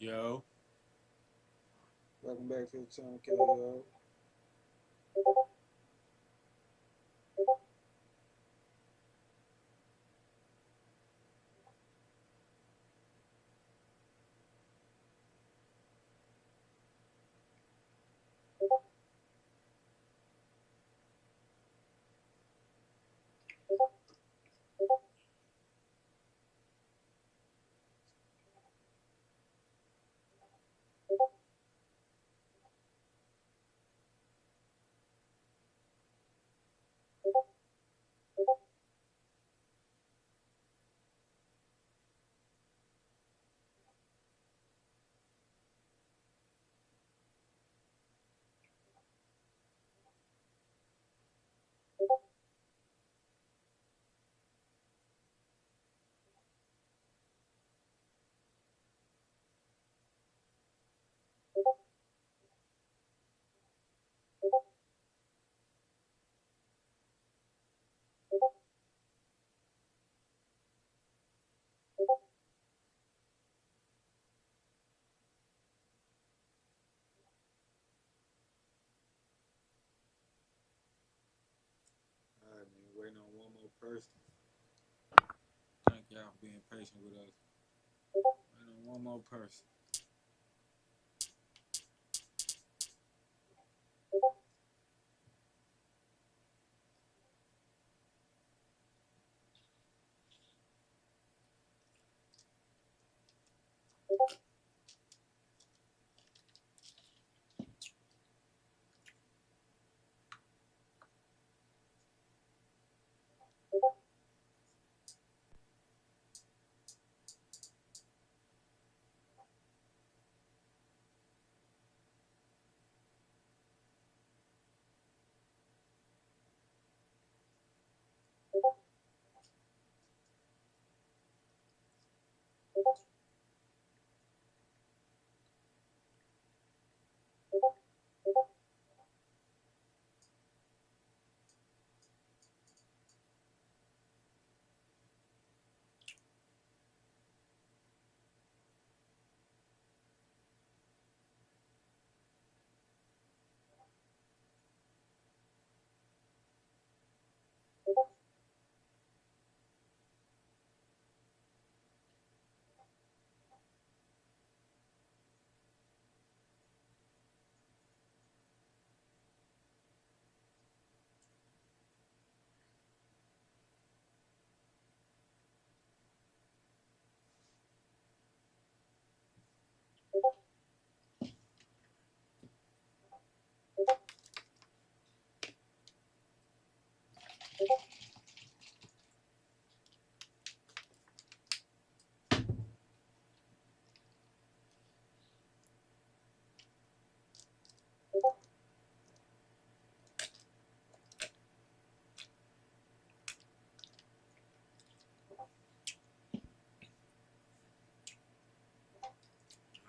Yo, Welcome back to the channel, KO. Alright, man, waiting on one more person. Thank y'all for being patient with us. Waiting on one more person.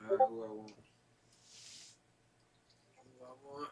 Alright, who I want? Who I want?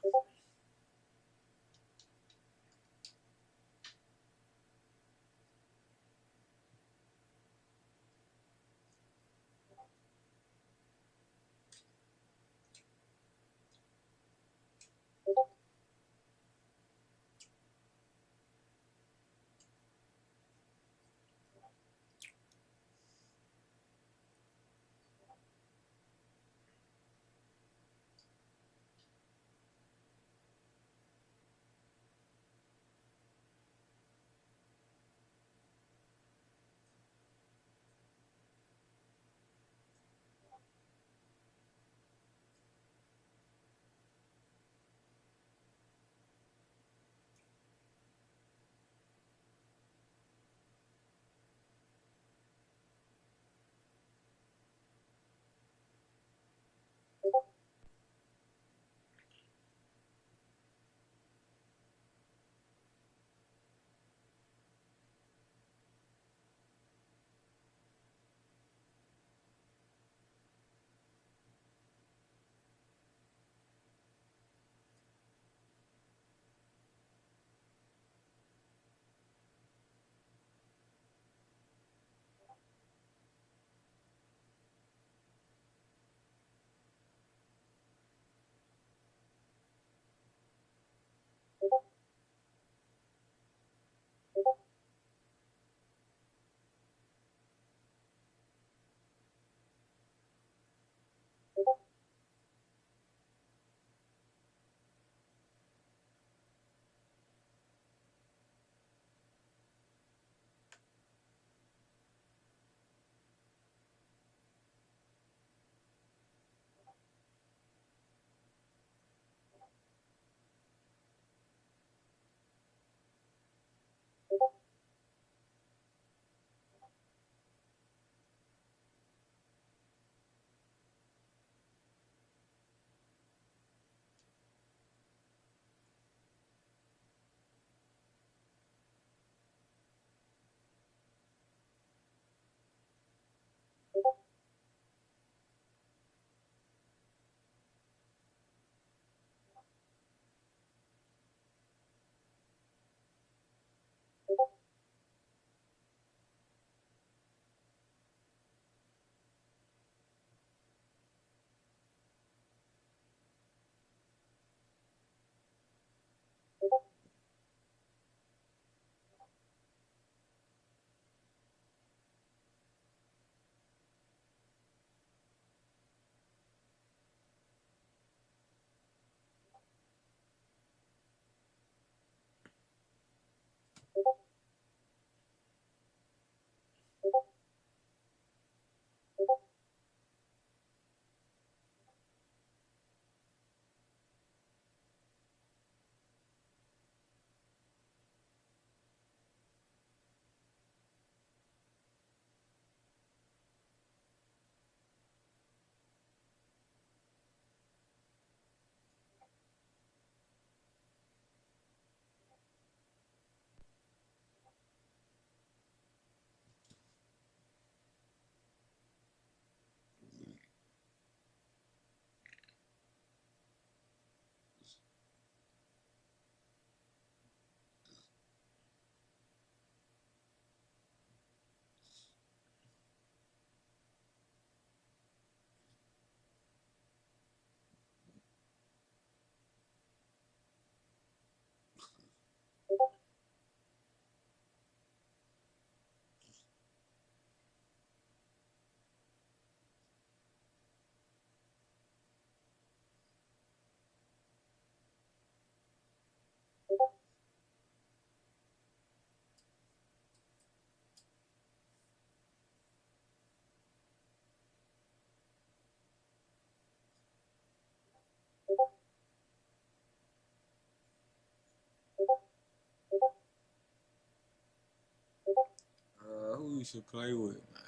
should play with, man.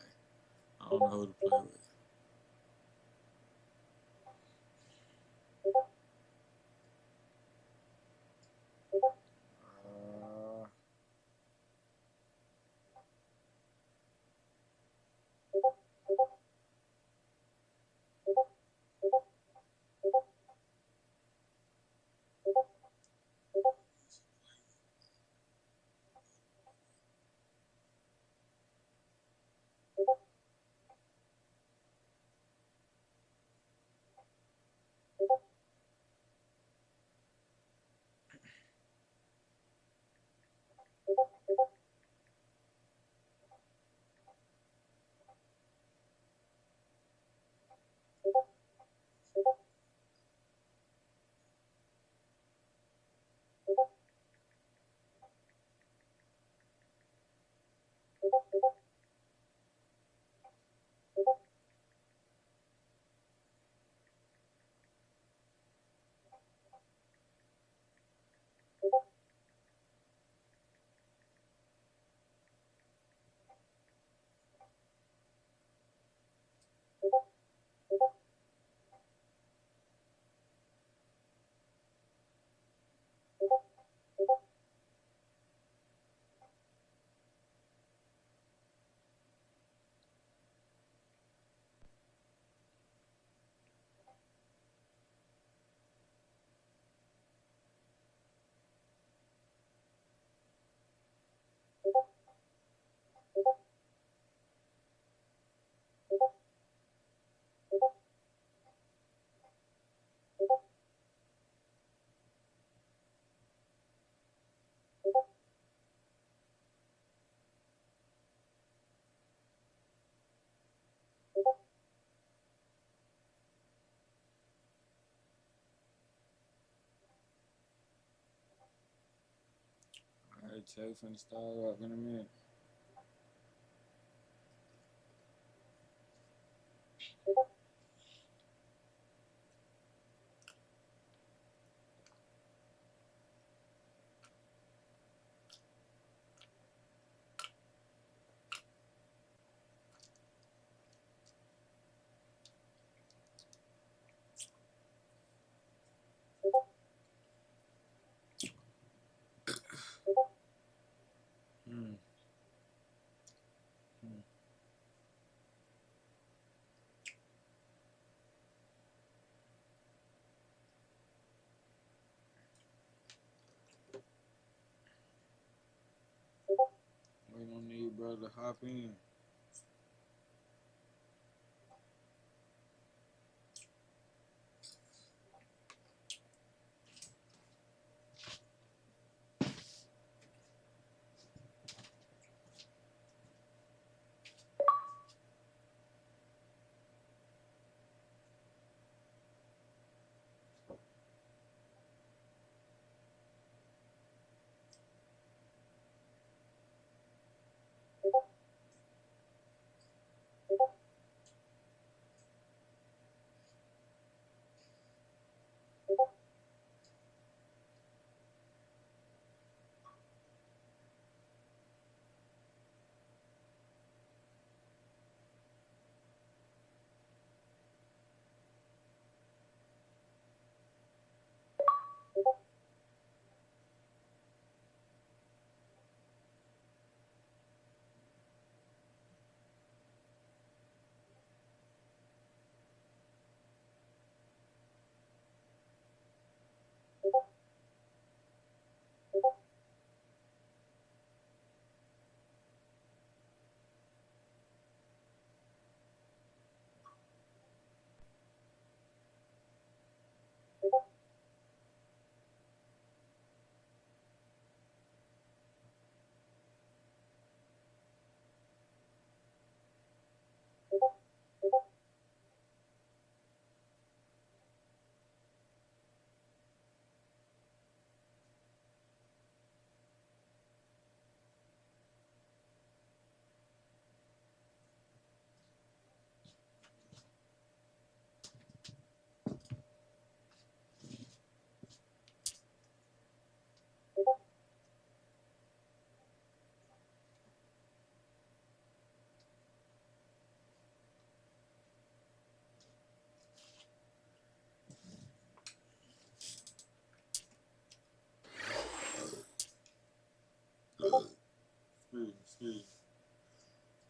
I don't know who to play with. Uh, Alright, Tay finna start up in a minute. Hmm. Hmm. We don't need brother to hop in.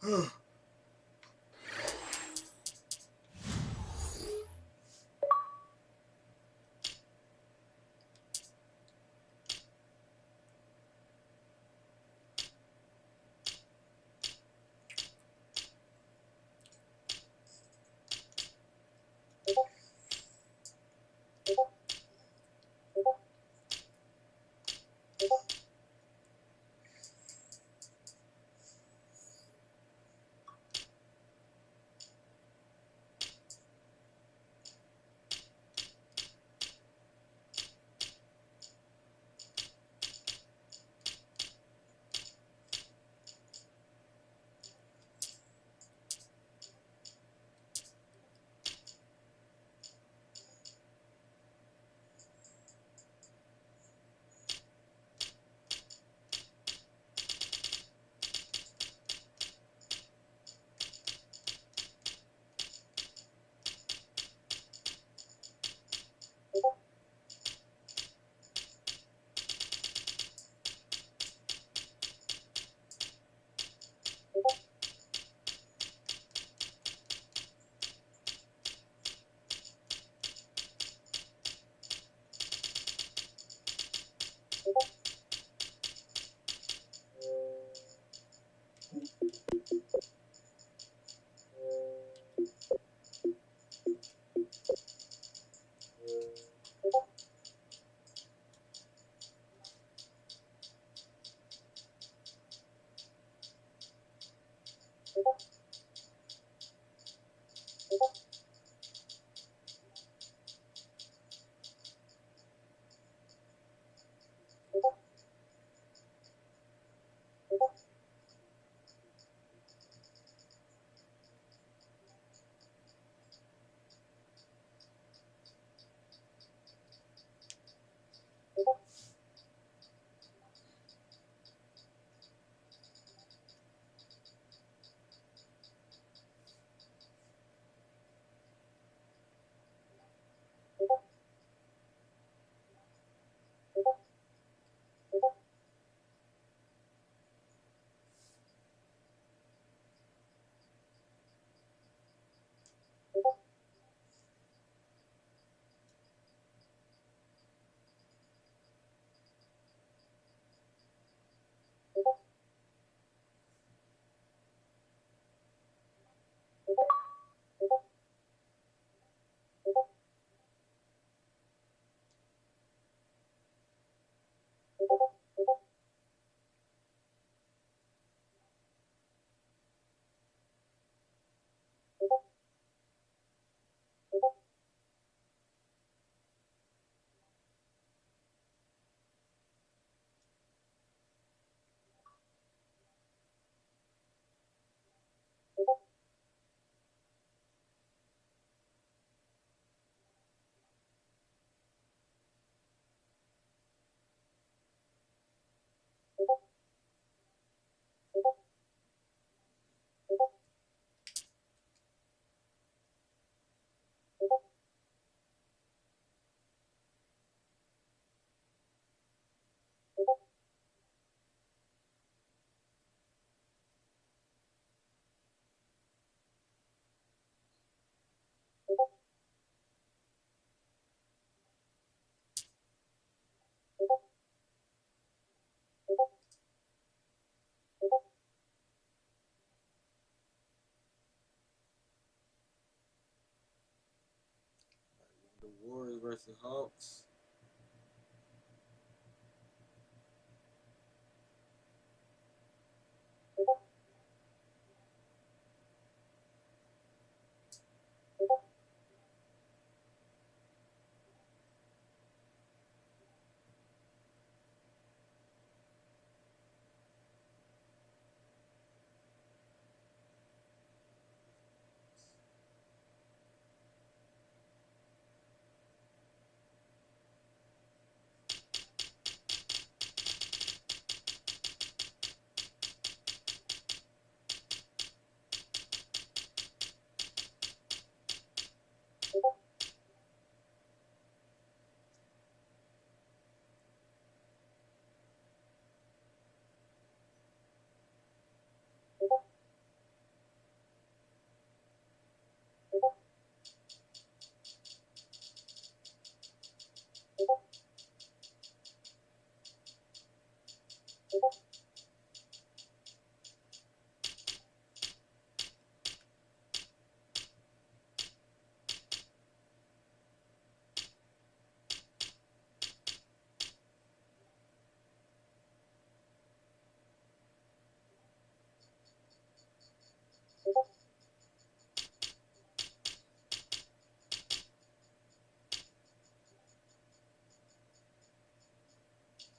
The Warriors versus Hawks.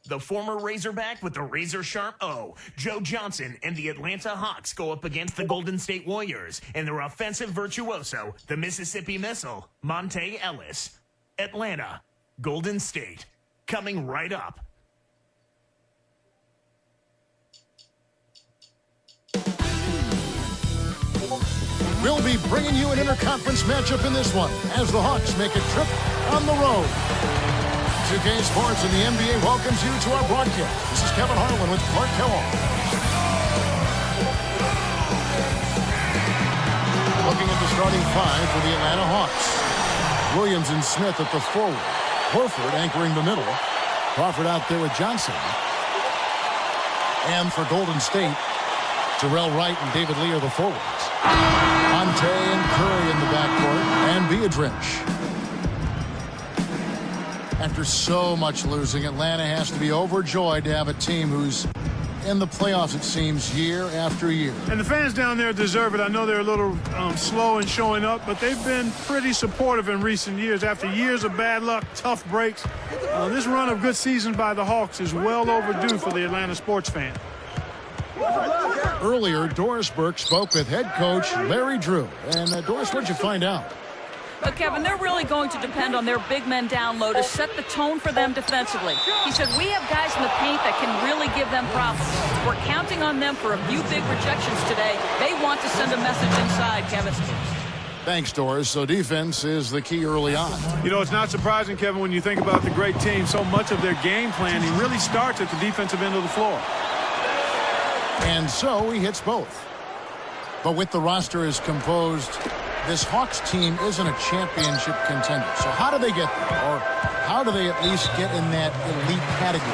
The former Razorback with the razor-sharp O, Joe Johnson, and the Atlanta Hawks go up against the Golden State Warriors and their offensive virtuoso, the Mississippi Missile, Monte Ellis. Atlanta, Golden State, coming right up. We'll be bringing you an interconference matchup in this one as the Hawks make a trip on the road. 2K Sports and the NBA welcomes you to our broadcast. This is Kevin Harlan with Clark Kellogg. Looking at the starting five for the Atlanta Hawks. Williams and Smith at the forward. Horford anchoring the middle. Crawford out there with Johnson. And for Golden State, Terrell Wright and David Lee are the forwards. Monte and Curry in the backcourt, and Biedrins. After so much losing, Atlanta has to be overjoyed to have a team who's in the playoffs, it seems, year after year. And the fans down there deserve it. I know they're a little slow in showing up, but they've been pretty supportive in recent years. After years of bad luck, tough breaks, this run of good seasons by the Hawks is well overdue for the Atlanta sports fan. Earlier, Doris Burke spoke with head coach Larry Drew. And Doris, what'd you find out? But, Kevin, they're really going to depend on their big men down low to set the tone for them defensively. He said, we have guys in the paint that can really give them problems. We're counting on them for a few big rejections today. They want to send a message inside, Kevin. Thanks, Doris. So defense is the key early on. You know, it's not surprising, Kevin, when you think about the great team. So much of their game planning really starts at the defensive end of the floor. And so he hits both. But with the roster as composed, this Hawks team isn't a championship contender. So how do they get there? Or how do they at least get in that elite category?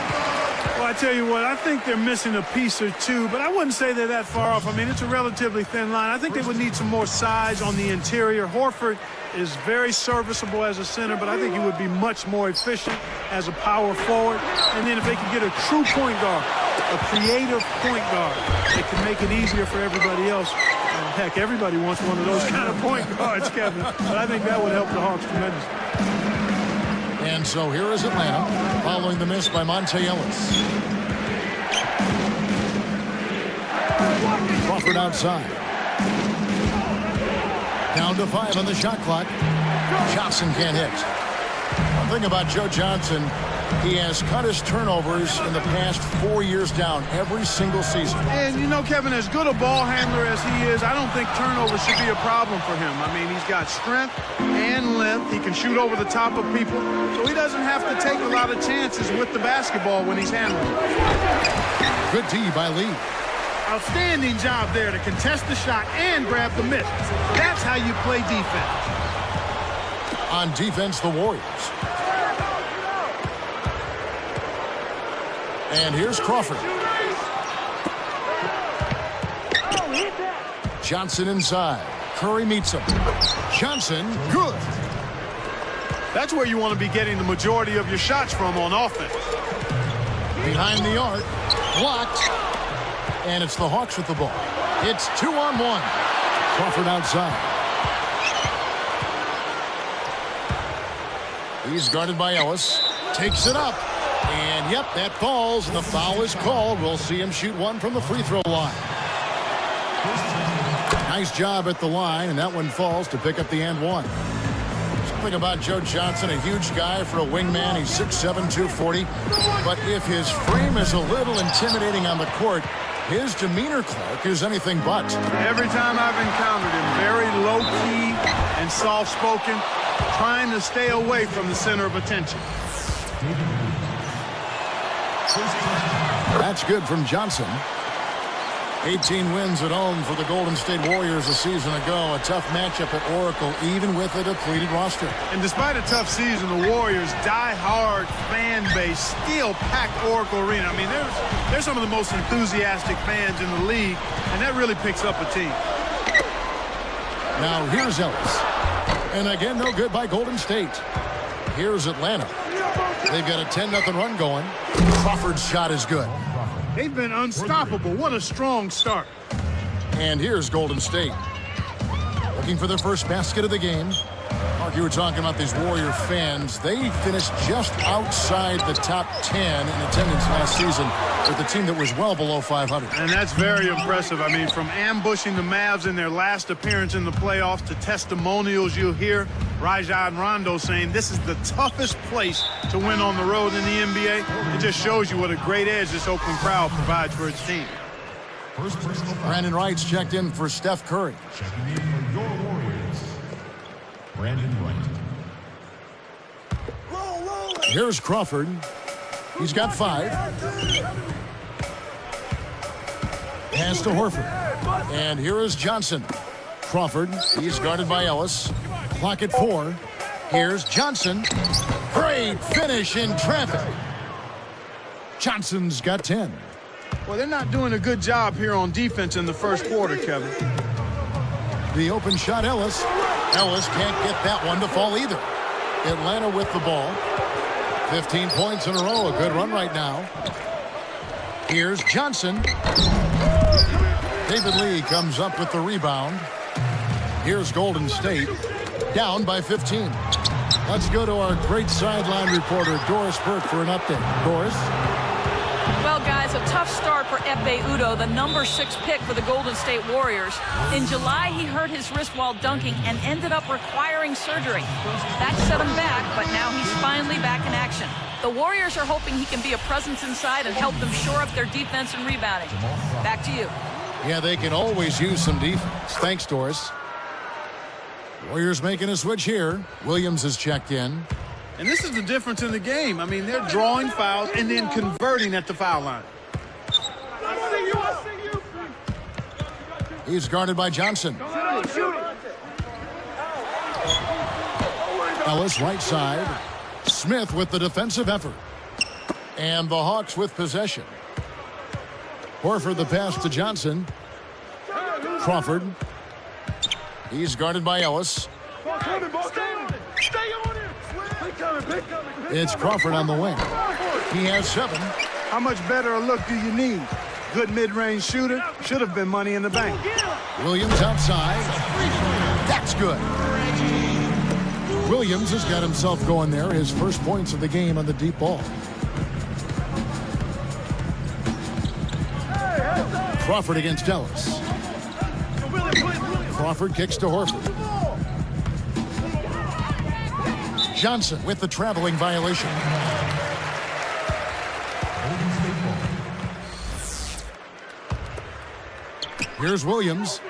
Well, I tell you what, I think they're missing a piece or two, but I wouldn't say they're that far off. I mean, it's a relatively thin line. I think they would need some more size on the interior. Horford is very serviceable as a center, but I think he would be much more efficient as a power forward. And then if they could get a true point guard, a creative point guard, it can make it easier for everybody else. Heck, everybody wants one of those kind of point guards, Kevin. But I think that would help the Hawks tremendously. And so here is Atlanta, following the miss by Monte Ellis. Crawford outside. Down to 5 on the shot clock. Johnson can't hit. One thing about Joe Johnson, he has cut his turnovers in the past 4 years down every single season. And, you know, Kevin, as good a ball handler as he is, I don't think turnovers should be a problem for him. I mean, he's got strength and length. He can shoot over the top of people. So he doesn't have to take a lot of chances with the basketball when he's handling it. Good D by Lee. Outstanding job there to contest the shot and grab the miss. That's how you play defense. On defense, the Warriors. And here's Crawford. Johnson inside. Curry meets him. Johnson, good. That's where you want to be getting the majority of your shots from on offense. Behind the arc. Blocked. And it's the Hawks with the ball. It's 2-on-1. Crawford outside. He's guarded by Ellis. Takes it up. And, yep, that falls, and the foul is called. We'll see him shoot one from the free throw line. Nice job at the line, and that one falls to pick up the and one. Something about Joe Johnson, a huge guy for a wingman. He's 6'7", 240. But if his frame is a little intimidating on the court, his demeanor, Clark, is anything but. Every time I've encountered him, very low-key and soft-spoken, trying to stay away from the center of attention. That's good from Johnson. 18 wins at home for the Golden State Warriors a season ago. A tough matchup at Oracle, even with a depleted roster. And despite a tough season, the Warriors' die-hard fan base still packed Oracle Arena. I mean, they're some of the most enthusiastic fans in the league, and that really picks up a team. Now here's Ellis. And again, no good by Golden State. Here's Atlanta. They've got a 10-0 run going. Crawford's shot is good. They've been unstoppable. What a strong start. And here's Golden State. Looking for their first basket of the game. Mark, you were talking about these Warrior fans. They finished just outside the top 10 in attendance last season with a team that was well below 500. And that's very impressive. I mean, from ambushing the Mavs in their last appearance in the playoffs to testimonials you'll hear Rajon Rondo saying this is the toughest place to win on the road in the NBA. It just shows you what a great edge this Oakland crowd provides for its team. Brandon Wright's checked in for Steph Curry. Checking in for your Warriors, Brandon Wright. Here's Crawford. He's got 5. Pass to Horford. And here is Johnson. Crawford, he's guarded by Ellis. Clock at 4. Here's Johnson. Great finish in traffic. Johnson's got 10. Well, they're not doing a good job here on defense in the first quarter, Kevin. The open shot, Ellis. Ellis can't get that one to fall either. Atlanta with the ball. 15 points in a row. A good run right now. Here's Johnson. David Lee comes up with the rebound. Here's Golden State. Down by 15. Let's go to our great sideline reporter, Doris Burke, for an update. Doris? Well, guys, a tough start for Epe Udoh, the number 6 pick for the Golden State Warriors. In July, he hurt his wrist while dunking and ended up requiring surgery. That set him back, but now he's finally back in action. The Warriors are hoping he can be a presence inside and help them shore up their defense and rebounding. Back to you. Yeah, they can always use some defense. Thanks, Doris. Warriors making a switch here. Williams is checked in. And this is the difference in the game. I mean, they're drawing fouls and then converting at the foul line. He's guarded by Johnson. Ellis right side. Smith with the defensive effort. And the Hawks with possession. Horford the pass to Johnson. Crawford. He's guarded by Ellis. It's Crawford on the wing. He has 7. How much better a look do you need? Good mid-range shooter. Should have been money in the bank. Williams outside. That's good. Williams has got himself going there. His first points of the game on the deep ball. Crawford against Ellis. Crawford kicks to Horford. Johnson with the traveling violation. Here's Williams.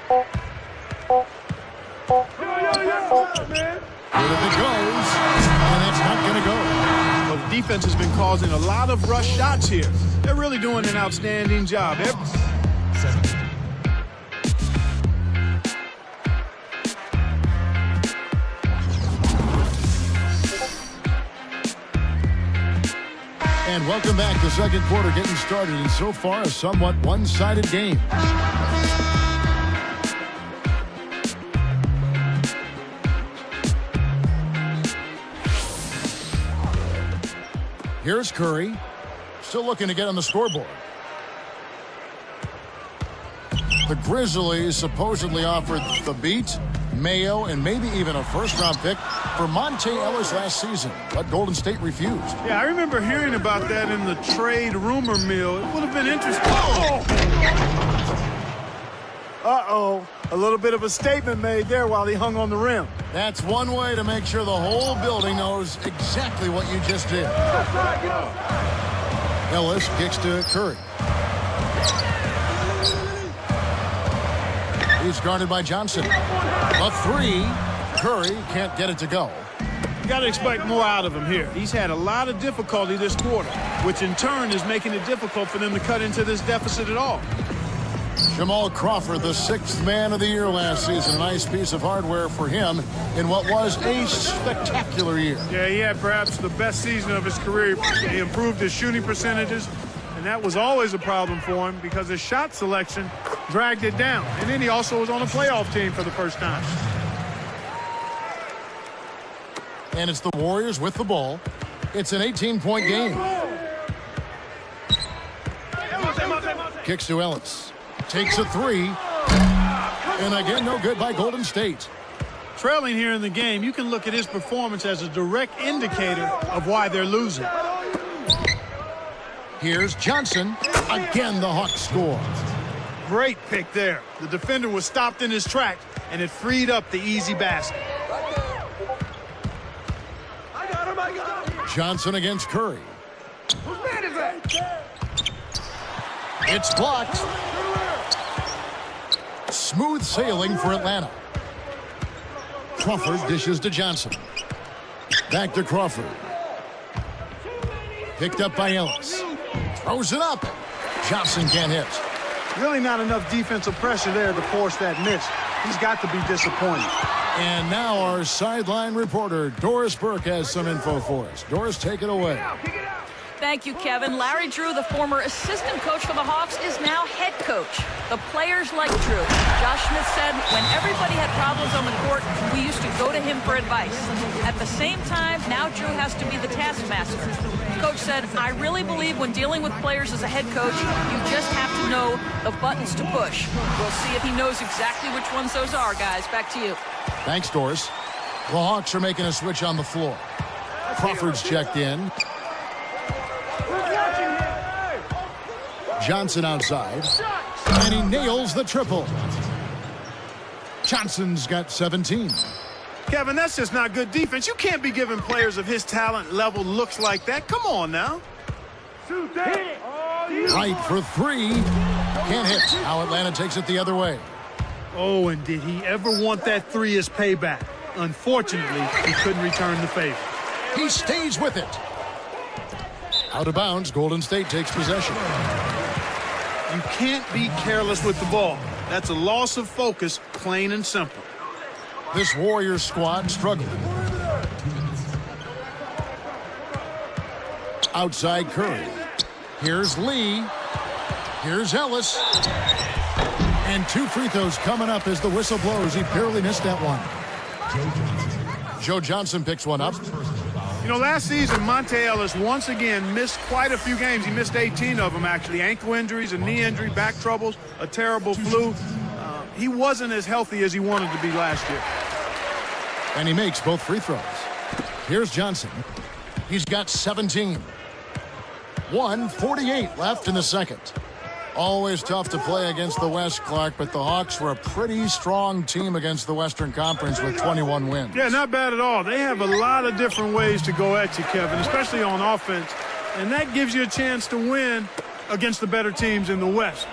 Good if it goes, and it's not going to go. Well, the defense has been causing a lot of rush shots here. They're really doing an outstanding job. And welcome back. The second quarter getting started, and so far a somewhat one-sided game. Here's Curry, still looking to get on the scoreboard. The Grizzlies supposedly offered the beat, Mayo, and maybe even a first-round pick for Monte Ellis last season, but Golden State refused. Yeah, I remember hearing about that in the trade rumor mill. It would have been interesting. Uh-oh. A little bit of a statement made there while he hung on the rim. That's one way to make sure the whole building knows exactly what you just did. Ellis kicks to Curry. He's guarded by Johnson. A 3. Curry can't get it to go. You got to expect more out of him here. He's had a lot of difficulty this quarter, which in turn is making it difficult for them to cut into this deficit at all. Jamal Crawford, the 6th man of the year last season. A nice piece of hardware for him in what was a spectacular year. Yeah, he had perhaps the best season of his career. He improved his shooting percentages, and that was always a problem for him because his shot selection dragged it down. And then he also was on a playoff team for the first time. And it's the Warriors with the ball. It's an 18-point game. Kicks to Ellis. Takes a 3. And again, no good by Golden State. trailing here in the game, you can look at his performance as a direct indicator of why they're losing. Here's Johnson. Again, the Hawks score. Great pick there. The defender was stopped in his tracks, and it freed up the easy basket. Johnson against Curry. It's blocked. Smooth sailing for Atlanta. Crawford dishes to Johnson. Back to Crawford. Picked up by Ellis. Throws it up. Johnson can't hit. Really not enough defensive pressure there to force that miss. He's got to be disappointed. And now our sideline reporter, Doris Burke, has some info for us. Doris, take it away. Thank you, Kevin. Larry Drew, the former assistant coach for the Hawks, is now head coach. The players like Drew. Josh Smith said when everybody had problems on the court, we used to go to him for advice. At the same time, now Drew has to be the taskmaster. Coach said, I really believe when dealing with players as a head coach, you just have to know the buttons to push. We'll see if he knows exactly which ones those are, guys. Back to you. Thanks, Doris. The Hawks are making a switch on the floor. Crawford's checked in. Johnson outside. And he nails the triple. Johnson's got 17. Kevin, that's just not good defense. You can't be giving players of his talent level looks like that. Come on now. Right for three. Can't hit. Now Atlanta takes it the other way. Oh, and did he ever want that three as payback? Unfortunately, he couldn't return the favor. He stays with it. Out of bounds, Golden State takes possession. You can't be careless with the ball. That's a loss of focus, plain and simple. This Warriors squad struggling. Outside Curry. Here's Lee. Here's Ellis. And two free throws coming up as the whistle blows. He barely missed that one. Joe Johnson picks one up. You know, last season, Monte Ellis once again missed quite a few games. He missed 18 of them, actually. Ankle injuries, a knee injury, back troubles, a terrible flu. He wasn't as healthy as he wanted to be last year. And he makes both free throws. Here's Johnson. He's got 17. 1:48 left in the second. Always tough to play against the West, Clark, but the Hawks were a pretty strong team against the Western Conference with 21 wins. Yeah, not bad at all. They have a lot of different ways to go at you, Kevin, especially on offense. And that gives you a chance to win against the better teams in the West.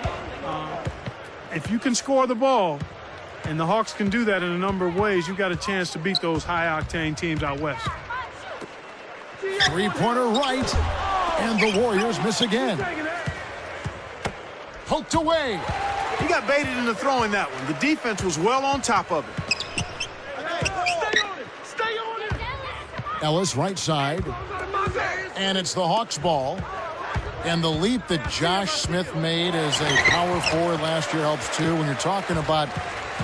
If you can score the ball, and the Hawks can do that in a number of ways, you've got a chance to beat those high-octane teams out West. Three-pointer right, and the Warriors miss again. Poked away. He got baited into throwing that one. The defense was well on top of it. Ellis right side. And it's the Hawks ball. And the leap that Josh Smith made as a power forward last year helps too. When you're talking about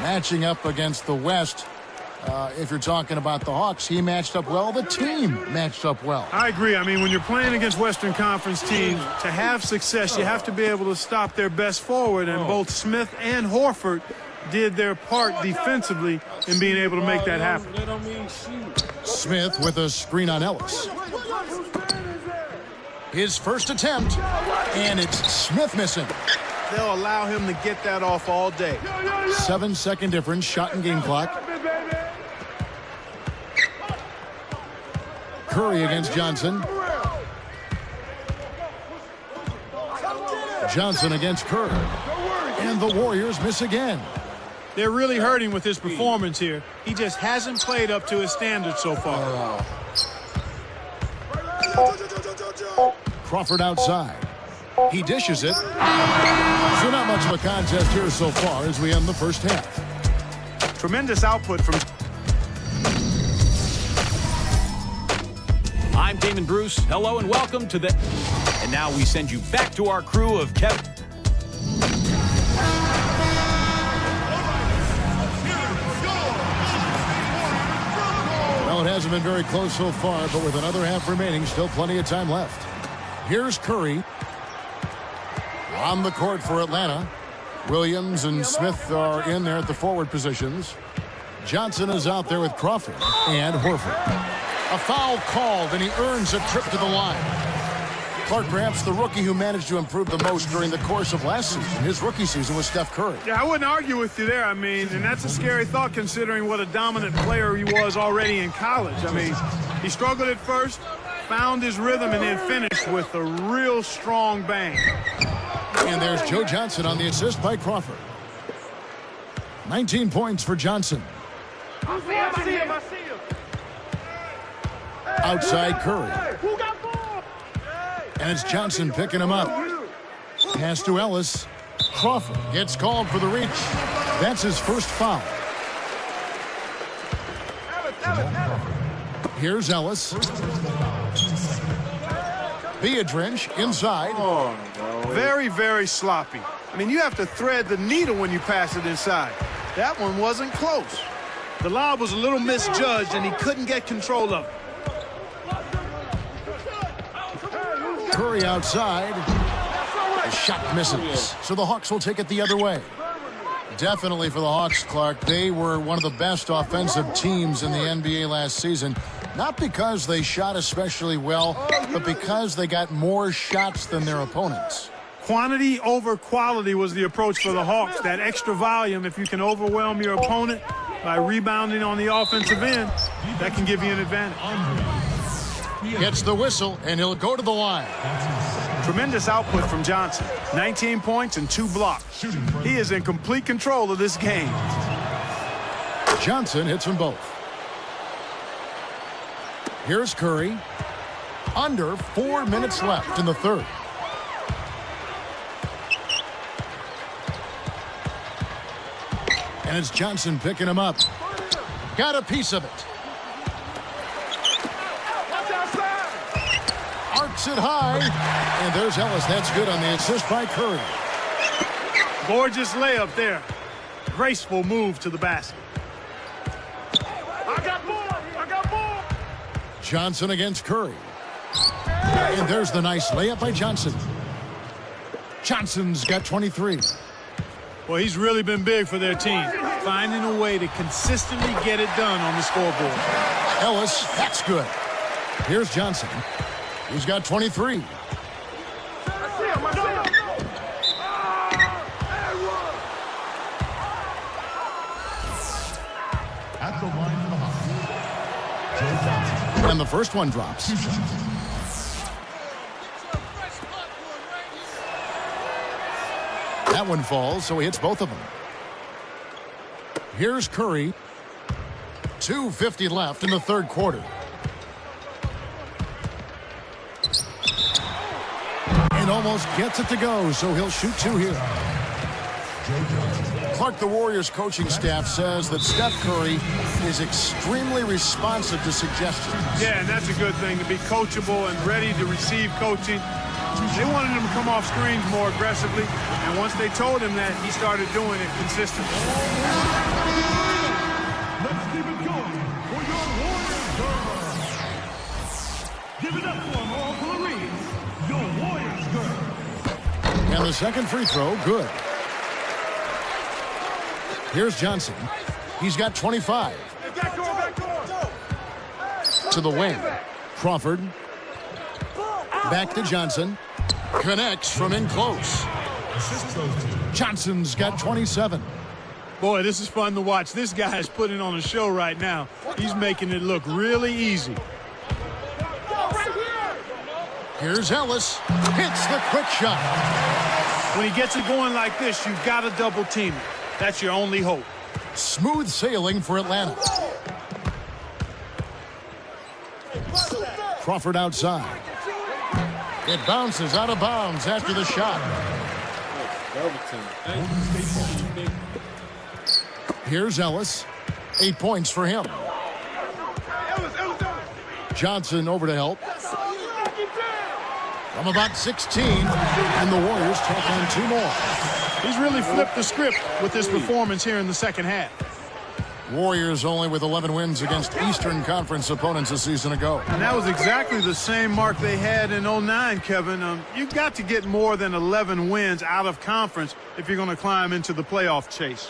matching up against the West, if you're talking about the Hawks, he matched up well. The team matched up well. I agree. I mean, when you're playing against Western Conference teams, to have success, you have to be able to stop their best forward. And both Smith and Horford did their part defensively in being able to make that happen. Smith with a screen on Ellis. His first attempt, and it's Smith missing. They'll allow him to get that off all day. 7-second difference, shot and game clock. Curry against Johnson. Johnson against Curry. And the Warriors miss again. They're really hurting with his performance here. He just hasn't played up to his standards so far. Crawford outside. He dishes it. So not much of a contest here so far as we end the first half. Tremendous output from... I'm Damon Bruce. Hello and welcome to the... And now we send you back to our crew of Kevin. Well, it hasn't been very close so far, but with another half remaining, still plenty of time left. Here's Curry. On the court for Atlanta. Williams and Smith are in there at the forward positions. Johnson is out there with Crawford and Horford. A foul called, and he earns a trip to the line. Clark, perhaps the rookie who managed to improve the most during the course of last season. His rookie season was Steph Curry. Yeah, I wouldn't argue with you there. I mean, and that's a scary thought considering what a dominant player he was already in college. I mean, he struggled at first, found his rhythm, and then finished with a real strong bang. And there's Joe Johnson on the assist by Crawford. 19 points for Johnson. I see him. Outside Curry. And it's Johnson picking him up. Pass to Ellis. Crawford gets called for the reach. That's his first foul. Here's Ellis. Biedrins inside. Very, very sloppy. I mean, you have to thread the needle when you pass it inside. That one wasn't close. The lob was a little misjudged, and he couldn't get control of it. Curry outside. The shot misses. So the Hawks will take it the other way. Definitely for the Hawks, Clark. They were one of the best offensive teams in the NBA last season. Not because they shot especially well, but because they got more shots than their opponents. Quantity over quality was the approach for the Hawks. That extra volume, if you can overwhelm your opponent by rebounding on the offensive end, that can give you an advantage. Gets the whistle, and he'll go to the line. Tremendous output from Johnson. 19 points and 2 blocks. He is in complete control of this game. Johnson hits them both. Here's Curry. Under 4 minutes left in the third. And it's Johnson picking him up. Got a piece of it. Arcs it high. And there's Ellis. That's good on the assist by Curry. Gorgeous layup there. Graceful move to the basket. I got more. Johnson against Curry. And there's the nice layup by Johnson. Johnson's got 23. Well, he's really been big for their team, finding a way to consistently get it done on the scoreboard. Ellis, that's good. Here's Johnson. He's got 23. At the line for the Hawks, Joe Johnson. And the first one drops. That one falls, so he hits both of them. Here's Curry. 2:50 left in the third quarter. And almost gets it to go, so he'll shoot 2 here. Clark, the Warriors coaching staff says that Steph Curry is extremely responsive to suggestions. Yeah, and that's a good thing, to be coachable and ready to receive coaching. They wanted him to come off screens more aggressively, and once they told him that, he started doing it consistently. Let's keep it going for your Warriors girls. Give it up for them all for the reading. Your Warriors girls. And the second free throw, good. Here's Johnson. He's got 25. To the wing. Crawford. Back to Johnson. Connects from in close. Johnson's got 27. Boy, this is fun to watch. This guy is putting on a show right now. He's making it look really easy. Here's Ellis. Hits the quick shot. When he gets it going like this, you've got to double team it. That's your only hope. Smooth sailing for Atlanta. Crawford outside. It bounces out of bounds after the shot. Here's Ellis. 8 points for him. Johnson over to help. From about 16, and the Warriors take on 2 more. He's really flipped the script with this performance here in the second half. Warriors only with 11 wins against Eastern Conference opponents a season ago. And that was exactly the same mark they had in 09, Kevin. You've got to get more than 11 wins out of conference if you're going to climb into the playoff chase.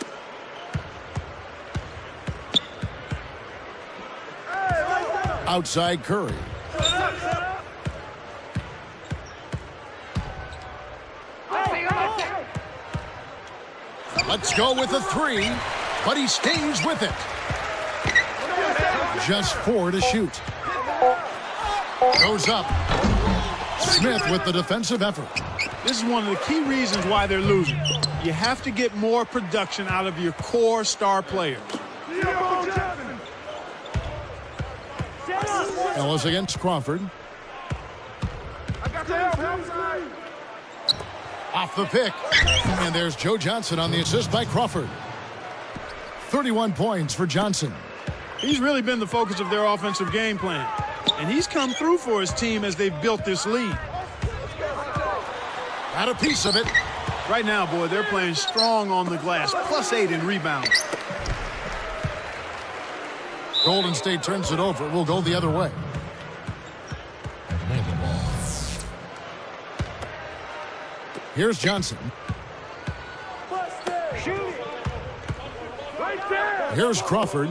Outside Curry. Let's go with a three, but he stays with it. Just 4 to shoot. Goes up. Smith with the defensive effort. This is one of the key reasons why they're losing. You have to get more production out of your core star players. Ellis against Crawford. Off the pick. And there's Joe Johnson on the assist by Crawford. 31 points for Johnson. He's really been the focus of their offensive game plan. And he's come through for his team as they've built this lead. Got a piece of it. Right now, boy, they're playing strong on the glass. +8 in rebounds. Golden State turns it over. We'll go the other way. Here's Johnson. Here's Crawford.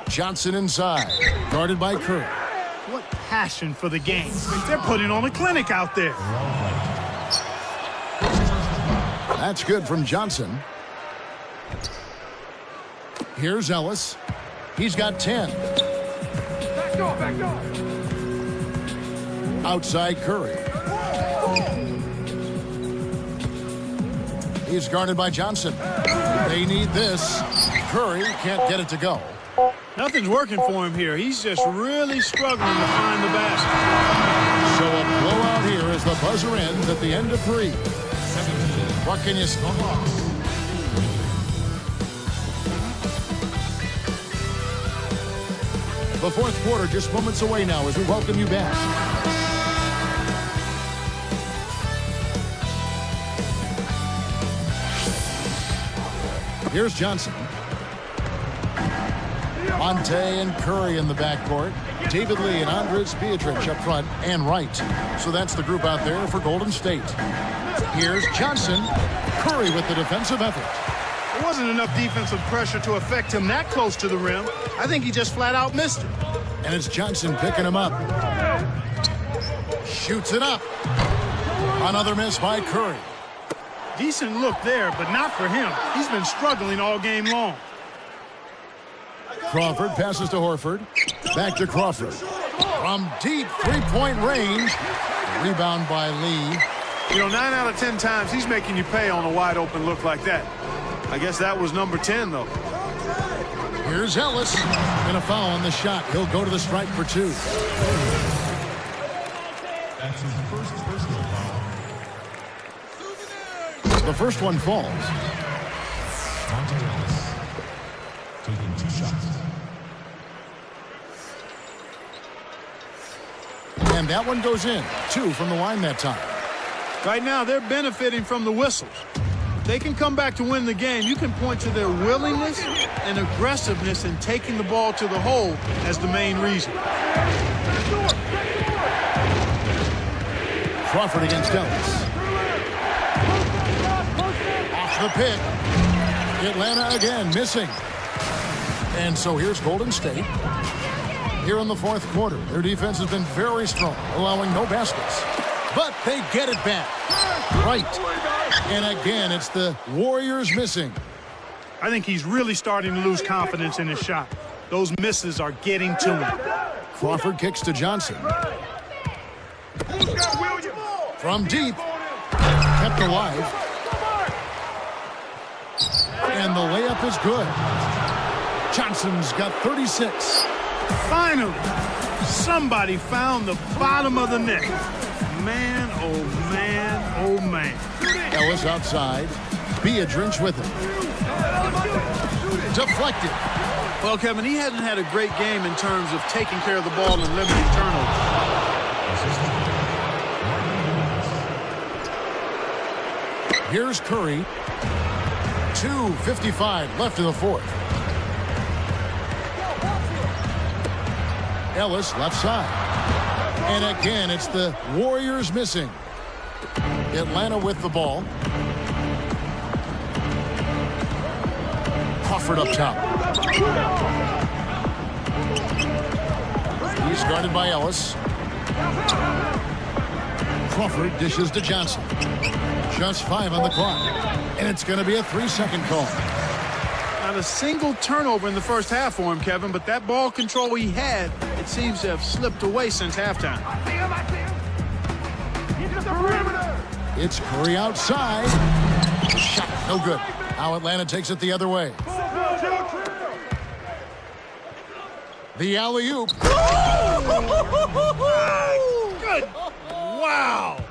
Johnson inside, guarded by Curry. What passion for the game. They're putting on a clinic out there. That's good from Johnson. Here's Ellis. He's got 10. Back door. Outside Curry. He's guarded by Johnson. They need this. Curry can't get it to go. Nothing's working for him here. He's just really struggling to find the basket. So a blowout here as the buzzer ends at the end of 3. What can you say? The fourth quarter just moments away now as we welcome you back. Here's Johnson. Monte and Curry in the backcourt. David Lee and Andres Beatrice up front and right. So that's the group out there for Golden State. Here's Johnson. Curry with the defensive effort. There wasn't enough defensive pressure to affect him that close to the rim. I think he just flat out missed it. And it's Johnson picking him up. Shoots it up. Another miss by Curry. Decent look there, but not for him. He's been struggling all game long. Crawford passes to Horford. Back to Crawford. From deep three-point range. Rebound by Lee. You know, 9 out of 10 times he's making you pay on a wide open look like that. I guess that was number 10, though. Here's Ellis. And a foul on the shot. He'll go to the stripe for 2. That's his first personal foul. The first one falls. Monte Ellis taking 2 shots. And that one goes in. 2 from the line that time. Right now, they're benefiting from the whistles. If they can come back to win the game, you can point to their willingness and aggressiveness in taking the ball to the hole as the main reason. Crawford against Ellis. Off the pick. Atlanta again missing. And so here's Golden State. Here in the fourth quarter, their defense has been very strong, allowing no baskets. But they get it back. Right. And again, it's the Warriors missing. I think he's really starting to lose confidence in his shot. Those misses are getting to him. Crawford kicks to Johnson. From deep. Kept alive. And the layup is good. Johnson's got 36. Finally, somebody found the bottom of the net. Man, oh man, oh man. Ellis outside. Beatrice with him. Deflected. Well, Kevin, he hasn't had a great game in terms of taking care of the ball and limiting turnovers. Here's Curry. 2:55 left in the fourth. Ellis left side. And again, it's the Warriors missing. Atlanta with the ball. Crawford up top. He's guarded by Ellis. Crawford dishes to Johnson. Just 5 on the clock. And it's going to be a 3-second call. Not a single turnover in the first half for him, Kevin, but that ball control he had, it seems to have slipped away since halftime. It's Curry outside. Shot no good. Now Atlanta takes it the other way. The alley-oop. Good. Wow.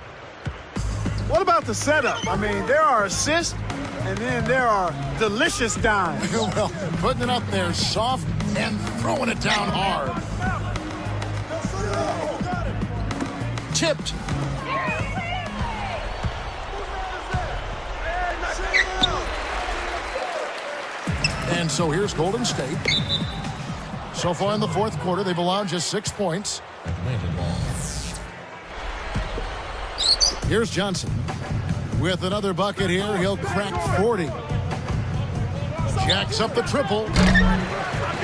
What about the setup? I mean, there are assists, and then there are delicious dimes. Well, putting it up there soft and throwing it down hard. Tipped. And so here's Golden State. So far in the fourth quarter, they've allowed just 6 points. Here's Johnson. With another bucket here, he'll crack 40. Jacks up the triple.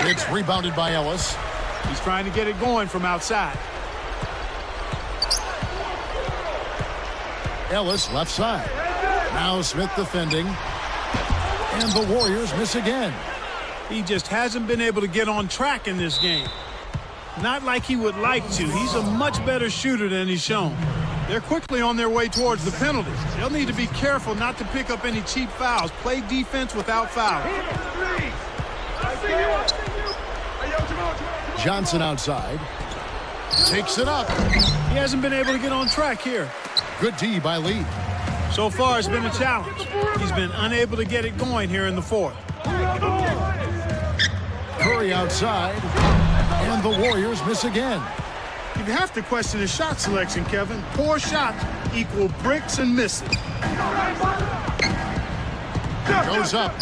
It's rebounded by Ellis. He's trying to get it going from outside. Ellis left side. Now Smith defending. And the Warriors miss again. He just hasn't been able to get on track in this game. Not like he would like to. He's a much better shooter than he's shown. They're quickly on their way towards the penalties. They'll need to be careful not to pick up any cheap fouls. Play defense without fouling. Johnson outside. Takes it up. He hasn't been able to get on track here. Good D by Lee. So far, it's been a challenge. He's been unable to get it going here in the fourth. Curry outside. And the Warriors miss again. You have to question his shot selection, Kevin. Poor shots equal bricks and misses. Goes up.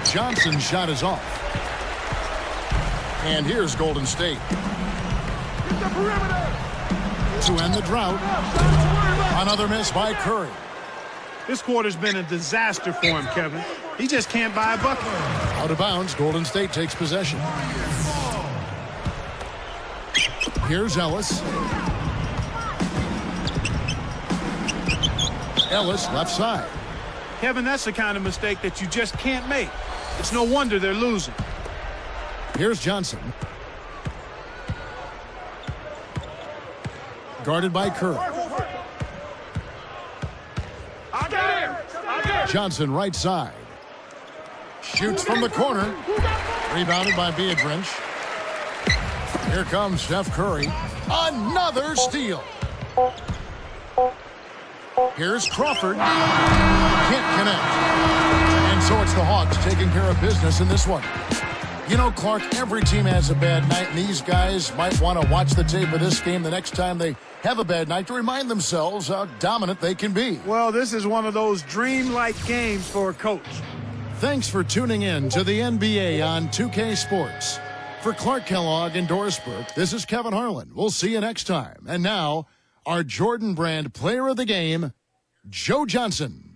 Johnson's shot is off. And here's Golden State. To end the drought. Another miss by Curry. This quarter's been a disaster for him, Kevin. He just can't buy a bucket. Out of bounds, Golden State takes possession. Here's Ellis. Ellis left side. Kevin, that's the kind of mistake that you just can't make. It's no wonder they're losing. Here's Johnson. Guarded by Curry. Johnson right side. Shoots from the corner. Rebounded by Beatrice. Here comes Steph Curry. Another steal. Here's Crawford. Can't connect. And so it's the Hawks taking care of business in this one. You know, Clark, every team has a bad night, and these guys might want to watch the tape of this game the next time they have a bad night to remind themselves how dominant they can be. Well, this is one of those dreamlike games for a coach. Thanks for tuning in to the NBA on 2K Sports. For Clark Kellogg and Doris Burke, this is Kevin Harlan. We'll see you next time. And now, our Jordan Brand player of the game, Joe Johnson.